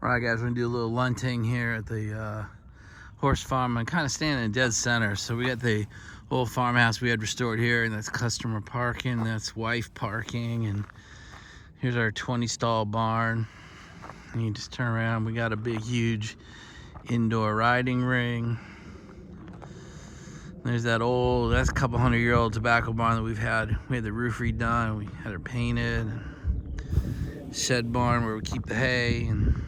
Alright guys, we're gonna do a little lunting here at the horse farm. I'm kind of standing in dead center. So we got the old farmhouse we had restored here, and that's customer parking, that's wife parking, and here's our 20 stall barn. And you just turn around, we got a big huge indoor riding ring. There's that old, that's a couple 100-year-old tobacco barn that we've had. We had the roof redone, we had it painted. Shed barn where we keep the hay, and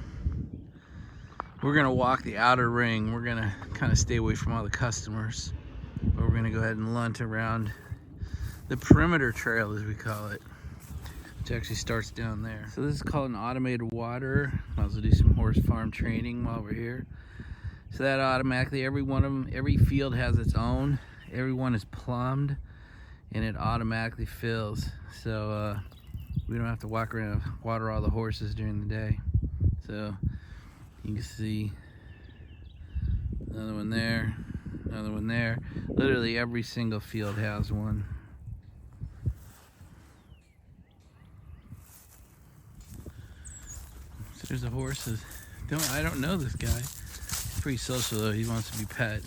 we're gonna walk the outer ring. We're gonna kind of stay away from all the customers, but we're gonna go ahead and lunt around the perimeter trail, as we call it, which actually starts down there. So this is called an automated water. I'll also do some horse farm training while we're here. So that automatically, every one of them, every field has its own. Every one is plumbed, and it automatically fills. So we don't have to walk around and water all the horses during the day. So you can see another one there, another one there. Literally every single field has one. So there's the horses. I don't know this guy. He's pretty social though. He wants to be pet.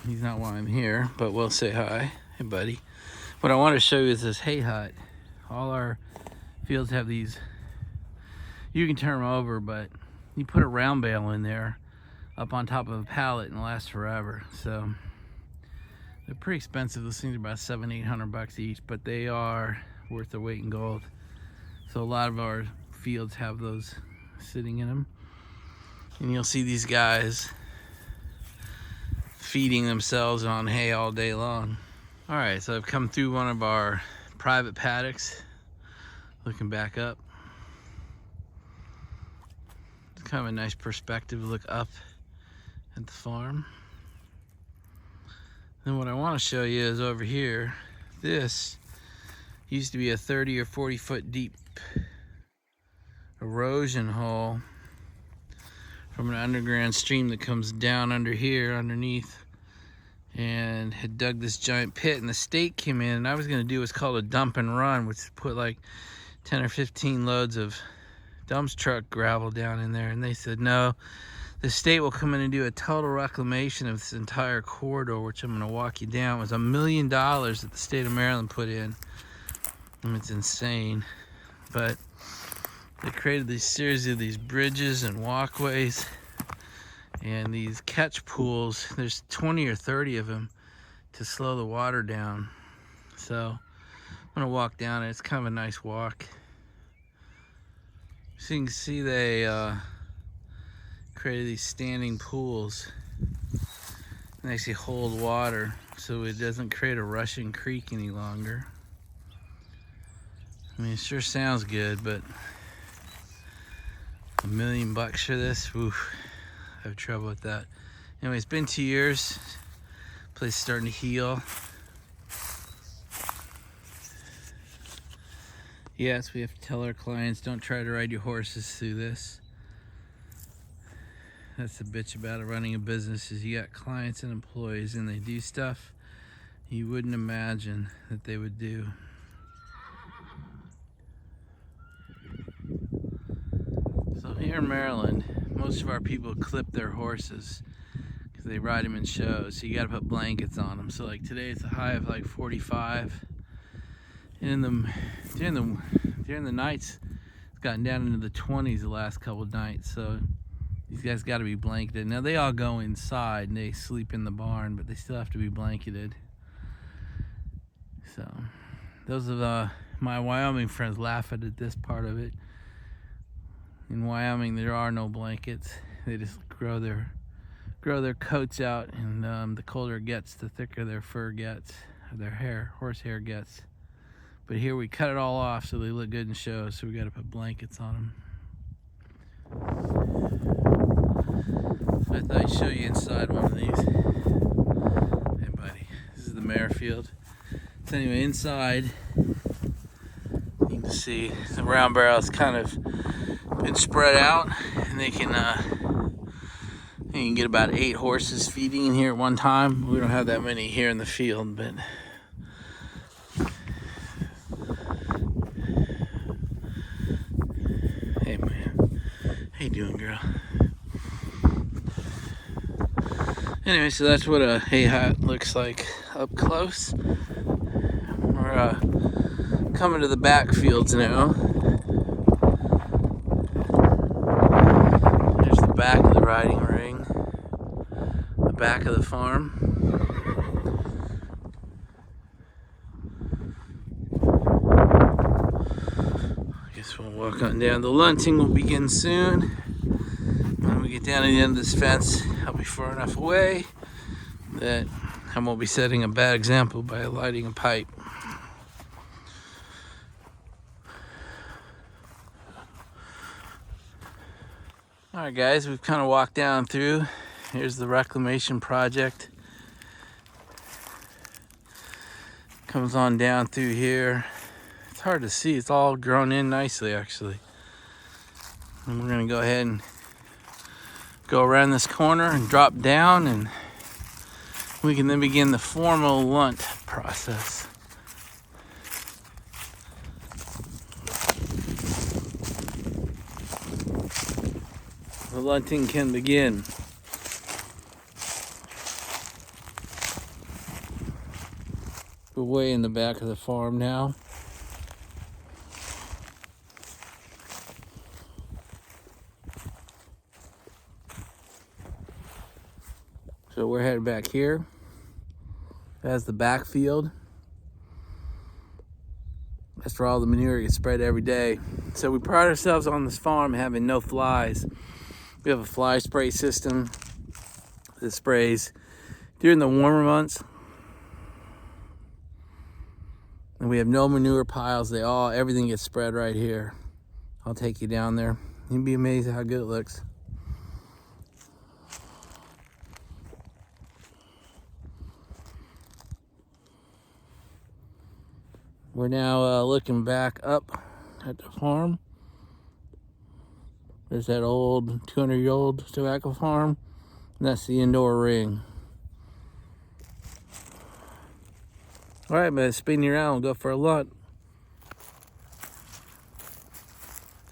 He's not why I'm here, but we'll say hi. Hey buddy. What I want to show you is this hay hut. All our fields have these. You can turn them over, but you put a round bale in there up on top of a pallet and it lasts forever. So they're pretty expensive. Those things are about $700-800 each, but they are worth their weight in gold. So a lot of our fields have those sitting in them, and you'll see these guys feeding themselves on hay all day long. All right, so I've come through one of our private paddocks, looking back up. It's kind of a nice perspective to look up at the farm. Then what I want to show you is over here, this used to be a 30 or 40 foot deep erosion hole from an underground stream that comes down under here underneath, and had dug this giant pit, and the state came in, and I was going to do what's called a dump and run, which is put like 10 or 15 loads of dump truck gravel down in there, and they said no, the state will come in and do a total reclamation of this entire corridor, which I'm going to walk you down. It was $1 million that the state of Maryland put in. I mean, it's insane, but they created these series of these bridges and walkways and these catch pools. There's 20 or 30 of them to slow the water down. So I'm gonna walk down it. It's kind of a nice walk. So you can see they created these standing pools and actually hold water so it doesn't create a rushing creek any longer. I mean, it sure sounds good, but $1 million for this? Oof, I have trouble with that. Anyway, it's been 2 years. Place is starting to heal. Yes, we have to tell our clients, don't try to ride your horses through this. That's the bitch about it, running a business, is you got clients and employees, and they do stuff you wouldn't imagine that they would do. So here in Maryland, most of our people clip their horses because they ride them in shows. So you got to put blankets on them. So like today, it's a high of like 45. And during the nights, it's gotten down into the 20s the last couple of nights. So these guys got to be blanketed. Now they all go inside and they sleep in the barn, but they still have to be blanketed. So those of my Wyoming friends laugh at this part of it. In Wyoming, there are no blankets. They just grow their coats out, and the colder it gets, the thicker their fur gets, or their hair, horse hair gets. But here we cut it all off so they look good in shows, so we got to put blankets on them. So I thought I'd show you inside one of these. Hey buddy, this is the mare field. So anyway, inside, you can see the round barrel's kind of been spread out, and they can you can get about 8 horses feeding in here at one time. We don't have that many here in the field, but hey man, How you doing, girl? Anyway, so that's what a hay hat looks like up close. We're coming to the backfields now. There's the back of the riding ring, the back of the farm. I guess we'll walk on down. The lunting will begin soon. When we get down to the end of this fence, I'll be far enough away that I won't be setting a bad example by lighting a pipe. Alright guys, we've kind of walked down through. Here's the reclamation project. Comes on down through here. It's hard to see, it's all grown in nicely actually. And we're gonna go ahead and go around this corner and drop down, and we can then begin the formal lunt process. The lunting can begin. We're way in the back of the farm now. So we're headed back here. That's the backfield. That's where all the manure gets spread every day. So we pride ourselves on this farm having no flies. We have a fly spray system that sprays during the warmer months. And we have no manure piles. Everything gets spread right here. I'll take you down there. You'd be amazed at how good it looks. We're now looking back up at the farm. There's that old 200-year-old tobacco farm, and that's the indoor ring. All right, man, spin you around, we'll go for a lunt.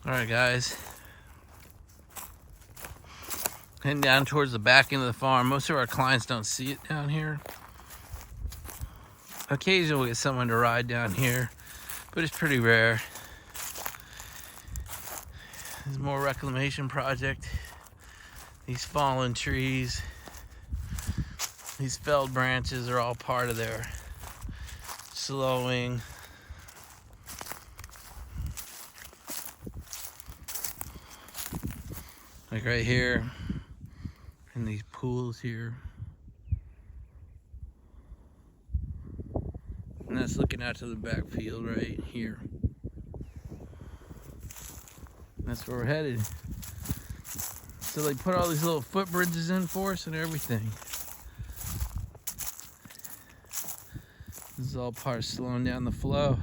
All right, guys. Heading down towards the back end of the farm. Most of our clients don't see it down here. Occasionally we'll get someone to ride down here, but it's pretty rare. There's more reclamation project. These fallen trees, these felled branches are all part of their slowing. Like right here, in these pools here. And that's looking out to the backfield right here. That's where we're headed. So they put all these little footbridges in for us and everything. This is all part of slowing down the flow.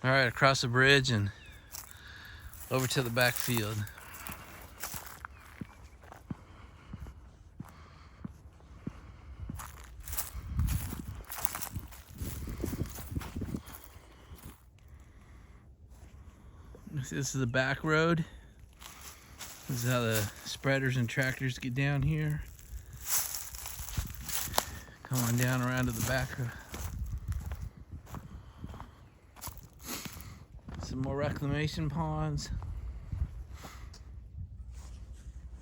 All right, across the bridge and over to the backfield. This is the back road. This is how the spreaders and tractors get down here. Come on down around to the back. Some more reclamation ponds.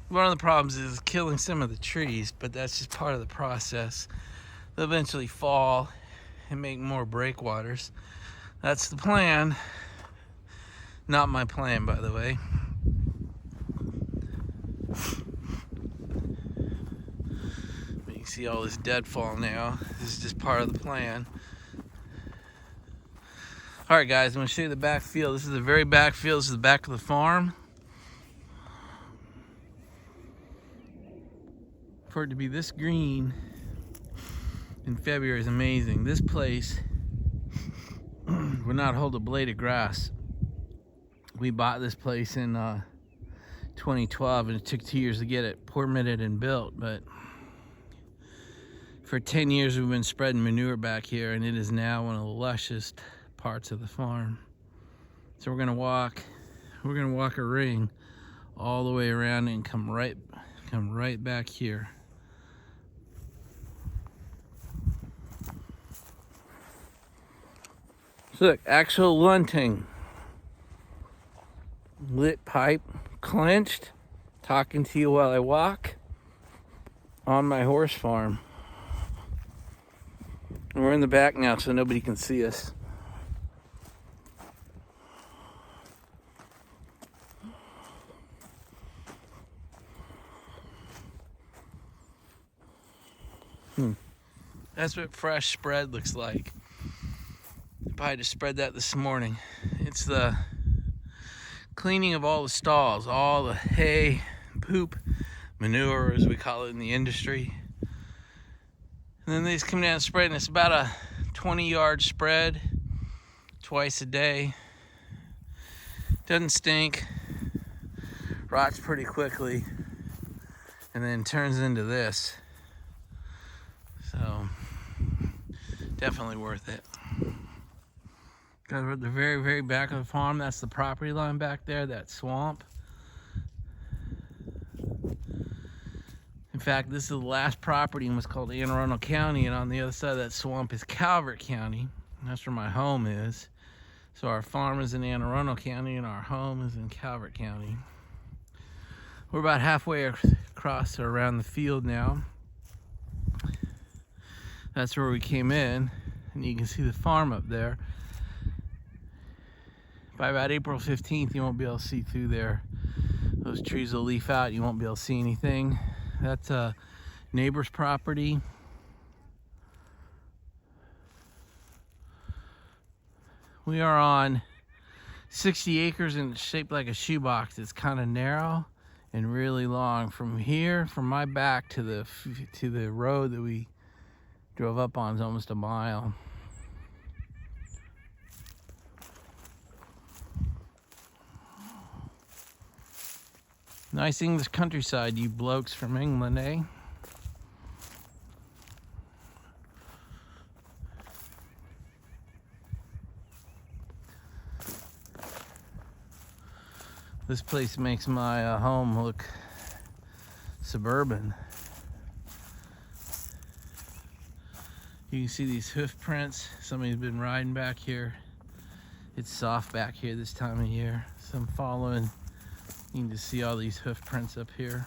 One of the problems is killing some of the trees, but that's just part of the process. They'll eventually fall and make more breakwaters. That's the plan. Not my plan, by the way. You can see all this deadfall now. This is just part of the plan. All right, guys, I'm going to show you the backfield. This is the very backfield. This is the back of the farm. For it to be this green in February is amazing. This place would not hold a blade of grass. We bought this place in 2012, and it took 2 years to get it permitted and built. But For 10 years we've been spreading manure back here, and it is now one of the lushest parts of the farm. So we're gonna walk a ring all the way around and come right back here. So look, actual lunting. Lit pipe, clenched, talking to you while I walk on my horse farm. And we're in the back now so nobody can see us. That's what fresh spread looks like. I just spread that this morning. It's the cleaning of all the stalls, all the hay, poop, manure as we call it in the industry. And then they just come down and spread, and it's about a 20-yard spread twice a day. Doesn't stink, rots pretty quickly, and then turns into this. So definitely worth it. Because we're at the very, very back of the farm. That's the property line back there, that swamp. In fact, this is the last property in what's called Anne Arundel County, and on the other side of that swamp is Calvert County. That's where my home is. So our farm is in Anne Arundel County, and our home is in Calvert County. We're about halfway across or around the field now. That's where we came in, and you can see the farm up there. By about April 15th, you won't be able to see through there. Those trees will leaf out, you won't be able to see anything. That's a neighbor's property. We are on 60 acres and it's shaped like a shoebox. It's kind of narrow and really long. From here, from my back to the road that we drove up on is almost a mile. Nice English countryside, you blokes from England, eh? This place makes my home look suburban. You can see these hoof prints. Somebody's been riding back here. It's soft back here this time of year. So I'm following. You can just see all these hoof prints up here.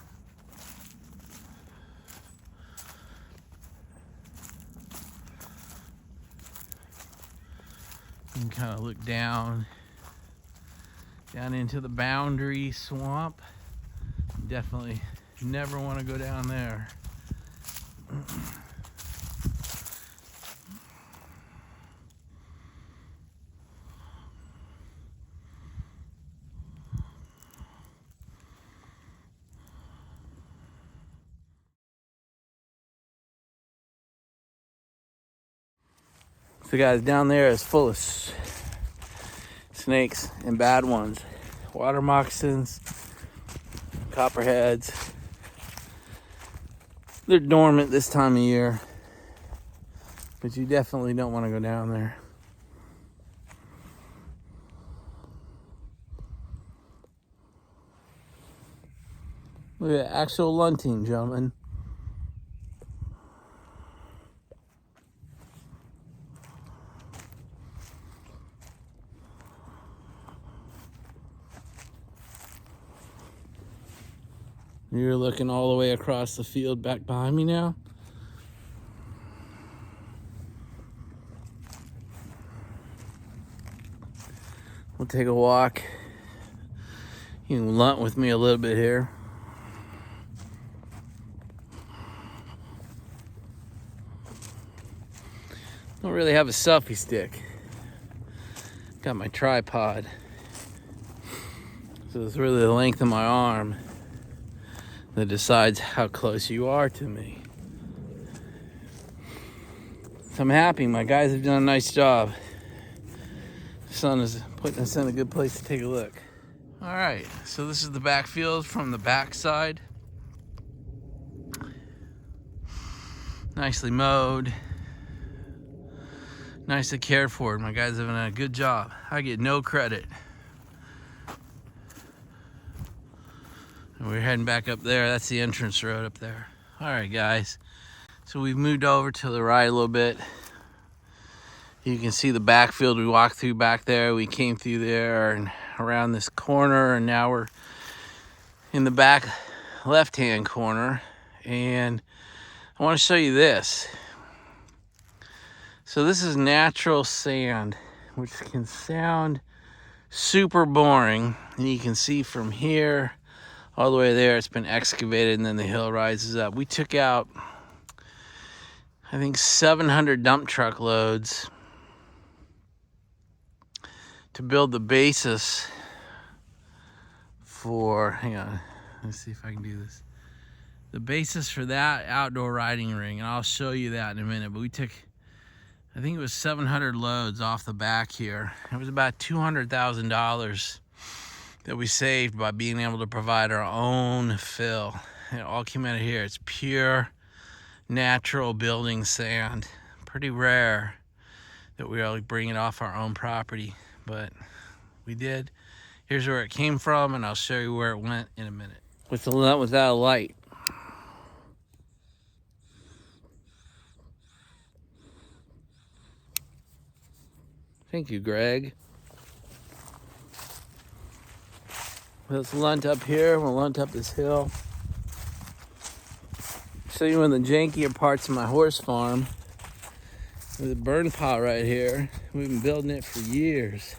You can kind of look down into the boundary swamp. Definitely never want to go down there. So guys, down there is full of snakes and bad ones. Water moccasins, copperheads. They're dormant this time of year, but you definitely don't want to go down there. Look at that, actual lunting, gentlemen. You're looking all the way across the field back behind me now. We'll take a walk. You can lunt with me a little bit here. Don't really have a selfie stick. Got my tripod. So it's really the length of my arm that decides how close you are to me. So I'm happy. My guys have done a nice job. The sun is putting us in a good place to take a look. All right, so this is the backfield from the back side. Nicely mowed. Nicely cared for. My guys have done a good job. I get no credit. And we're heading back up there. That's the entrance road up there. All right, guys. So we've moved over to the right a little bit. You can see the backfield we walked through back there. We came through there and around this corner, and now we're in the back left-hand corner. And I want to show you this. So this is natural sand, which can sound super boring. And you can see from here all the way there, it's been excavated, and then the hill rises up. We took out, I think, 700 dump truck loads to build the basis for, hang on, let's see if I can do this. The basis for that outdoor riding ring, and I'll show you that in a minute, but we took, I think it was 700 loads off the back here. It was about $200,000 that we saved by being able to provide our own fill. It all came out of here. It's pure, natural building sand. Pretty rare that we are bringing it off our own property, but we did. Here's where it came from, and I'll show you where it went in a minute. With the Lunt without a light. Thank you, Greg. Let's Lunt up here. We'll Lunt up this hill. Show you one of the jankier parts of my horse farm. There's a burn pot right here. We've been building it for years.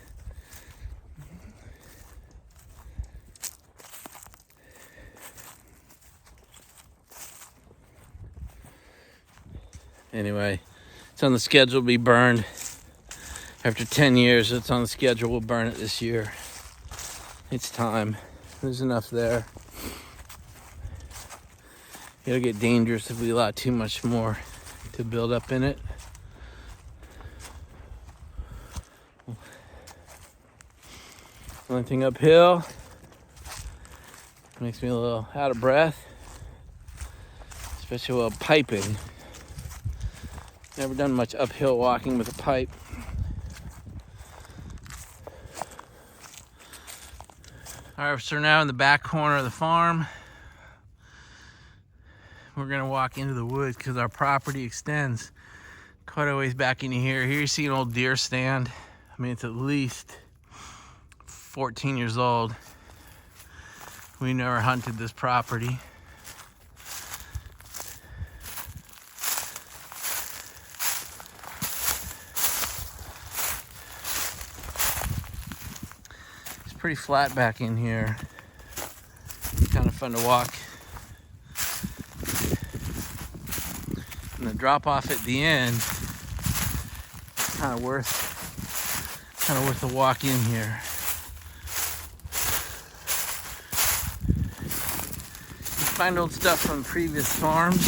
Anyway, it's on the schedule to be burned. After 10 years, it's on the schedule. We'll burn it this year. It's time. There's enough there. It'll get dangerous if we allow too much more to build up in it. One thing uphill makes me a little out of breath, especially while piping. Never done much uphill walking with a pipe. All right, so we're now in the back corner of the farm. We're gonna walk into the woods because our property extends quite a ways back into here. Here you see an old deer stand. I mean, it's at least 14 years old. We never hunted this property. It's pretty flat back in here. It's kind of fun to walk. And the drop off at the end, kind of worth the walk in here. You find old stuff from previous farms.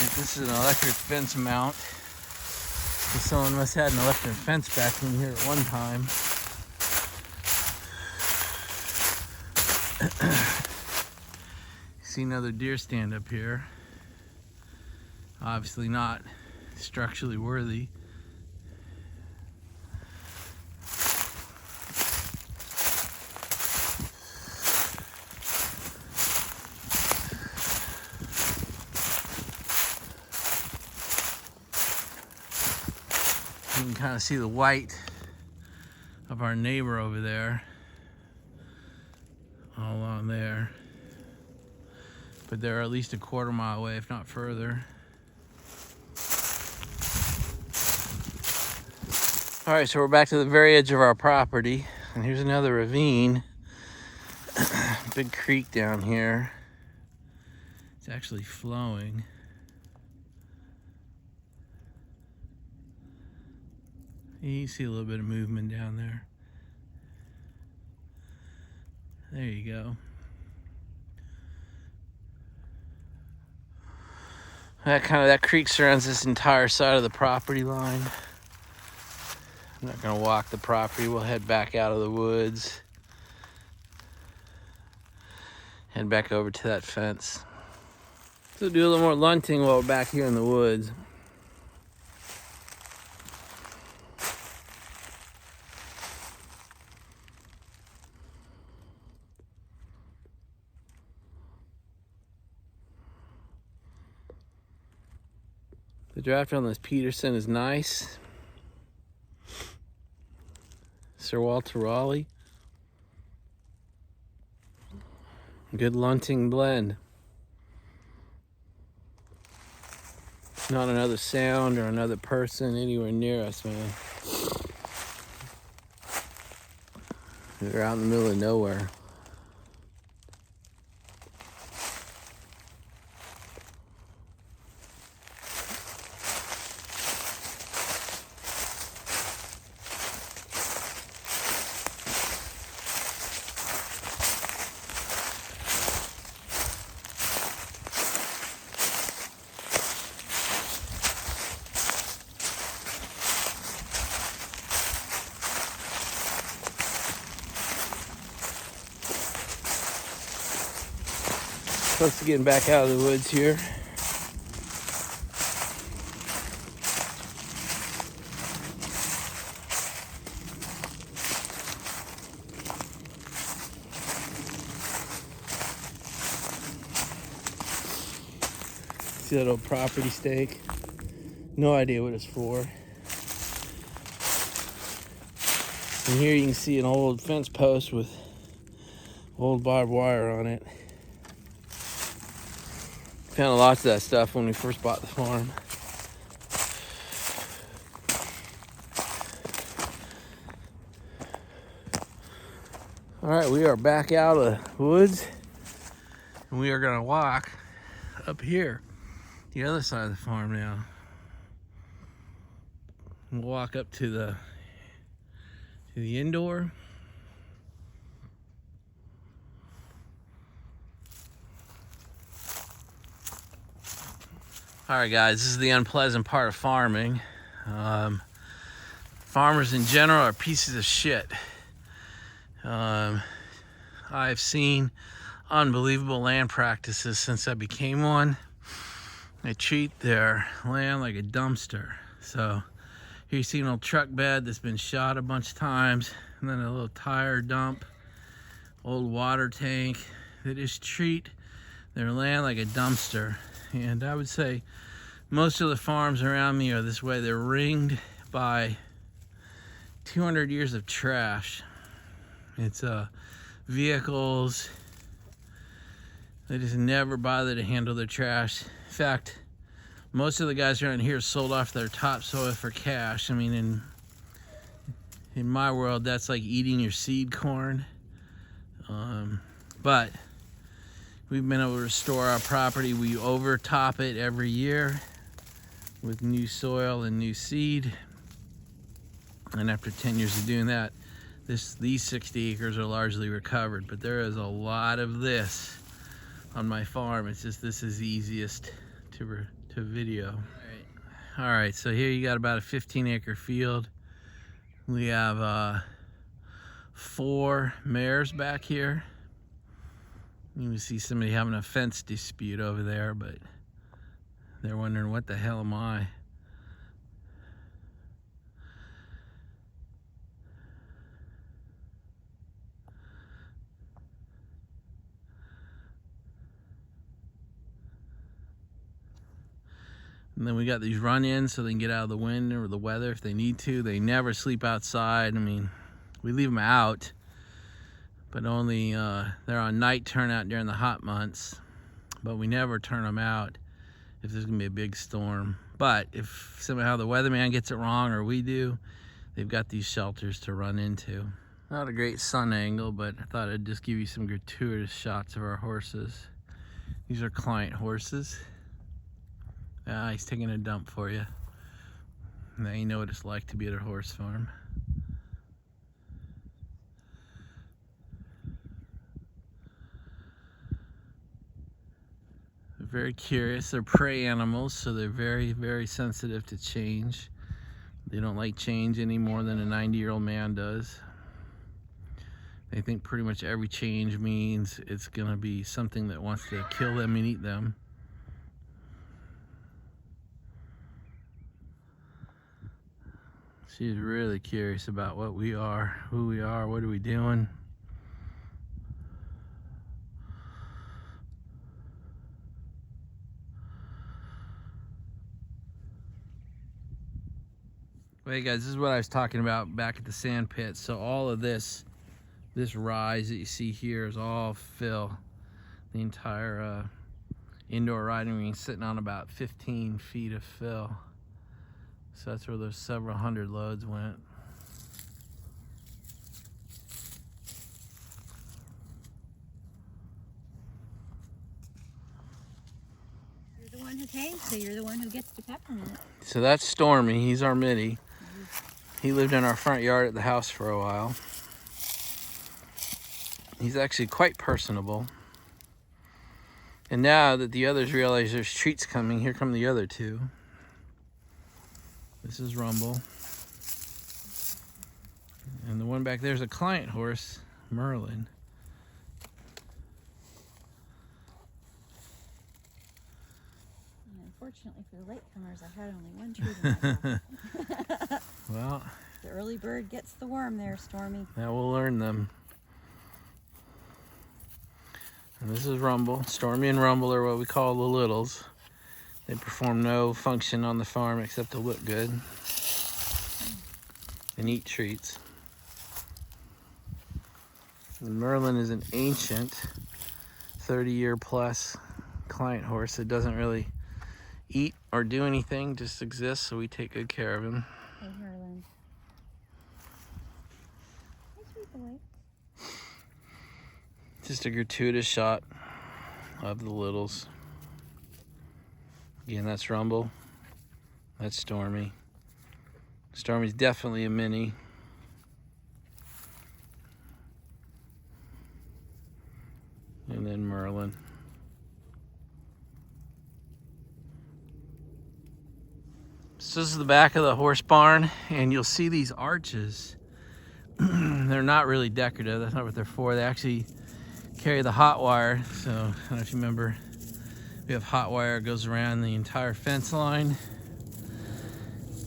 Like this is an electric fence mount. So someone must have had an electric fence back in here at one time. See another deer stand up here. Obviously not structurally worthy. You can kind of see the white of our neighbor over there, all along there. But they're at least a quarter mile away, if not further. All right, so we're back to the very edge of our property, and here's another ravine. Big creek down here. It's actually flowing. You see a little bit of movement down there. There you go. That creek surrounds this entire side of the property line. I'm not gonna walk the property. We'll head back out of the woods. Head back over to that fence. It's So do a little more lunting while we're back here in the woods. The draft on this Peterson is nice. Sir Walter Raleigh. Good lunting blend. Not another sound or another person anywhere near us, man. We're out in the middle of nowhere. Close to getting back out of the woods here. See that old property stake? No idea what it's for. And here you can see an old fence post with old barbed wire on it. Found lots of that stuff when we first bought the farm. All right, we are back out of the woods, and we are gonna walk up here, the other side of the farm now. We'll walk up to the indoor. All right, guys, this is the unpleasant part of farming. Farmers in general are pieces of shit. I've seen unbelievable land practices since I became one. They treat their land like a dumpster. So here you see an old truck bed that's been shot a bunch of times, and then a little tire dump, old water tank. They just treat their land like a dumpster. And I would say most of the farms around me are this way. They're ringed by 200 years of trash. It's vehicles. They just never bother to handle their trash. In fact, most of the guys around here sold off their topsoil for cash. I mean, in my world, that's like eating your seed corn. But we've been able to restore our property. We overtop it every year with new soil and new seed. And after 10 years of doing that, these 60 acres are largely recovered. But there is a lot of this on my farm. It's just this is easiest to video. All right, so here you got about a 15-acre field. We have 4 mares back here. You can see somebody having a fence dispute over there, but they're wondering, what the hell am I? And then we got these run-ins so they can get out of the wind or the weather if they need to. They never sleep outside. I mean, we leave them out, but only they're on night turnout during the hot months. But we never turn them out if there's gonna be a big storm. But if somehow the weatherman gets it wrong, or we do, they've got these shelters to run into. Not a great sun angle, but I thought I'd just give you some gratuitous shots of our horses. These are client horses. He's taking a dump for you. Now you know what it's like to be at a horse farm. They're very curious. They're prey animals, so they're very, very sensitive to change. They don't like change any more than a 90-year-old man does. They think pretty much every change means it's gonna be something that wants to kill them and eat them. She's really curious about what we are, who we are, what are we doing. Hey guys, this is what I was talking about back at the sand pit. So all of this rise that you see here is all fill. The entire indoor riding ring is sitting on about 15 feet of fill. So that's where those several hundred loads went. You're the one who came, so you're the one who gets the peppermint. So that's Stormy, he's our Mitty. He lived in our front yard at the house for a while. He's actually quite personable. And now that the others realize there's treats coming, here come the other two. This is Rumble. And the one back there is a client horse, Merlin. Unfortunately for the latecomers, I had only one treat in my mouth. Well, the early bird gets the worm there, Stormy. now we'll learn them. And this is Rumble. Stormy and Rumble are what we call the littles. They perform no function on the farm except to look good and eat treats. And Merlin is an ancient 30-year plus client horse that doesn't really eat or do anything, just exists, so we take good care of him. Hey, Merlin. Hey, sweet boy. Just a gratuitous shot of the littles. Again, that's Rumble. That's Stormy. Stormy's definitely a mini. And then Merlin. So this is the back of the horse barn, and you'll see these arches. They're not really decorative. That's not what they're for. They actually carry the hot wire. So I don't know if you remember, we have hot wire that goes around the entire fence line.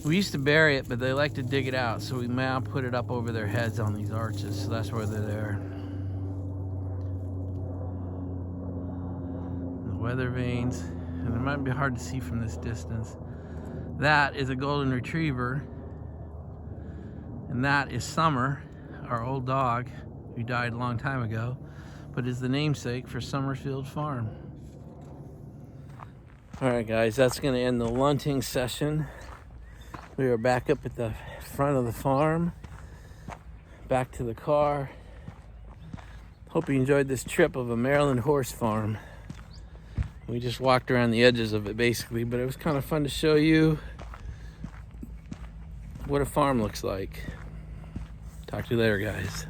We used to bury it, but they like to dig it out, so we now put it up over their heads on these arches. So that's where they're there. The weather vanes, and it might be hard to see from this distance. That is a golden retriever, and that is Summer, our old dog, who died a long time ago, but is the namesake for Summerfield Farm. All right, guys, that's going to end the lunting session. We are back up at the front of the farm, back to the car. Hope you enjoyed this trip of a Maryland horse farm. We just walked around the edges of it basically, but it was kind of fun to show you what a farm looks like. Talk to you later, guys.